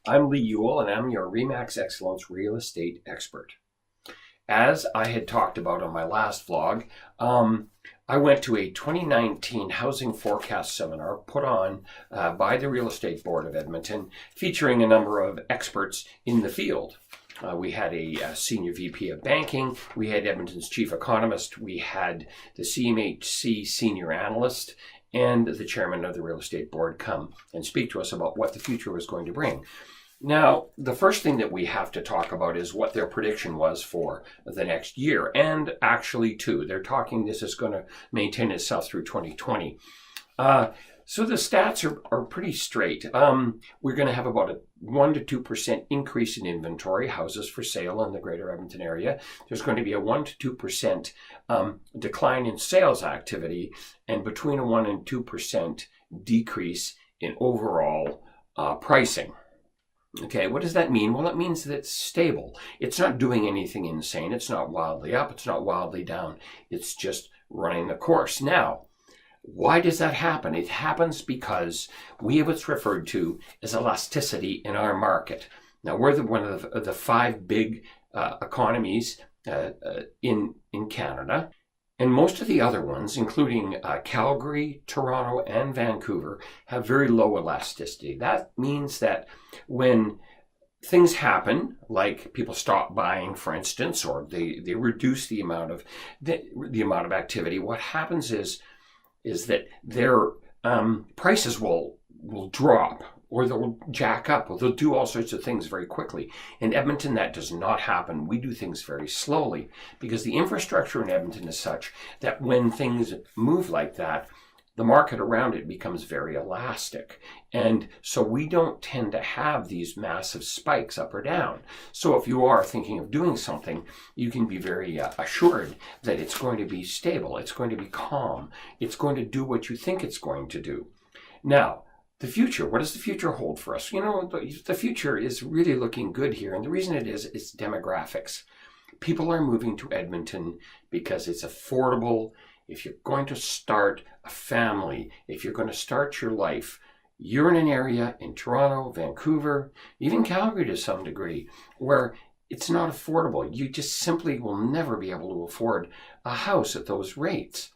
I'm Lee Ewell, and I'm your REMAX Excellence Real Estate Expert. As I had talked about on my last vlog, I went to a 2019 Housing Forecast Seminar put on by the Real Estate Board of Edmonton, featuring a number of experts in the field. We had a senior VP of banking, we had Edmonton's chief economist, we had the CMHC senior analyst, and the chairman of the real estate board come and speak to us about what the future was going to bring. Now, the first thing that we have to talk about is what their prediction was for the next year, and actually two. They're talking this is going to maintain itself through 2020. So the stats are pretty straight. We're going to have about a 1 to 2% increase in inventory, houses for sale in the greater Edmonton area. There's going to be a 1 to 2% decline in sales activity, and between a 1 and 2% decrease in overall pricing. Okay, what does that mean? Well, it means that it's stable. It's not doing anything insane. It's not wildly up. It's not wildly down. It's just running the course. Now, why does that happen? It happens because we have what's referred to as elasticity in our market. Now, we're one of the five big economies in Canada. And most of the other ones, including Calgary, Toronto, and Vancouver, have very low elasticity. That means that when things happen, like people stop buying, for instance, or they reduce the amount of activity, what happens is that their prices will drop, or they'll jack up, or they'll do all sorts of things very quickly. In Edmonton, that does not happen. We do things very slowly because the infrastructure in Edmonton is such that when things move like that, the market around it becomes very elastic. And so we don't tend to have these massive spikes up or down. So if you are thinking of doing something, you can be very assured that it's going to be stable, it's going to be calm, it's going to do what you think it's going to do. Now, the future, what does the future hold for us? You know, the future is really looking good here. And the reason it is demographics. People are moving to Edmonton because it's affordable. If you're going to start a family, if you're going to start your life, you're in an area in Toronto, Vancouver, even Calgary to some degree, where it's not affordable. You just simply will never be able to afford a house at those rates.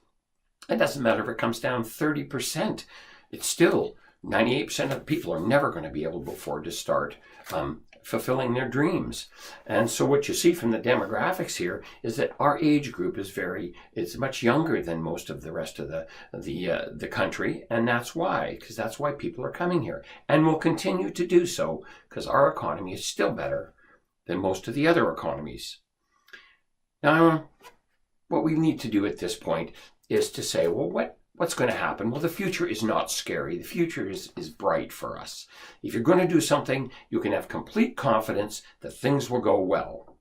It doesn't matter if it comes down 30%. It's still 98% of people are never going to be able to afford to start fulfilling their dreams. And so what you see from the demographics here is that our age group is much younger than most of the rest of the country. And that's why, because that's why people are coming here and will continue to do so, because our economy is still better than most of the other economies. Now, what we need to do at this point is to say, well, what's going to happen? Well, the future is not scary. The future is bright for us. If you're going to do something, you can have complete confidence that things will go well.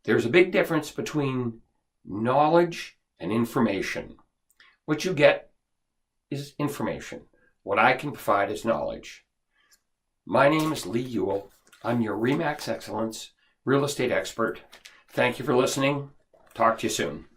There's a big difference between knowledge and information. What you get is information. What I can provide is knowledge. My name is Lee Ewell. I'm your REMAX Excellence Real Estate Expert. Thank you for listening. Talk to you soon.